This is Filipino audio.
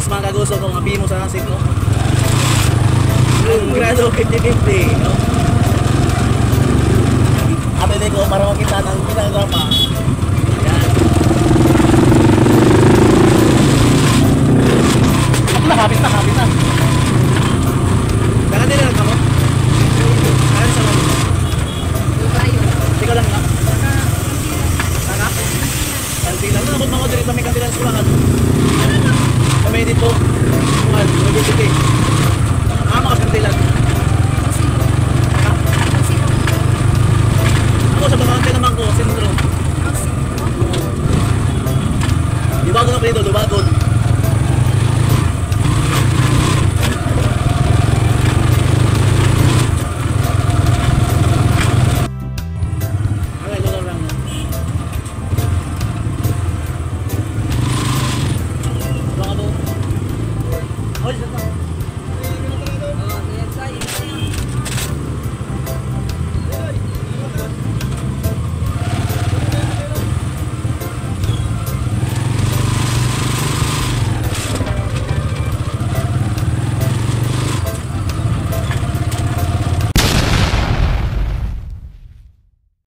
guys, mga kagusto ko, mga bimo sa asin ko. Ang grado 50-50, no? Apelin ko para makita ng pinagama. Yan. Hapit na. Kaya din lang ako. Kaya sa mga. Hindi ka lang na. Sana? Kantilan. Nakabot mga direct kami kantilan sa kulangan. Kami dito. Kuhan. Nagusiti. Mga kantilan. Ako sa bakante naman ko. Sentro. Lubagon ang palido. Lubagon.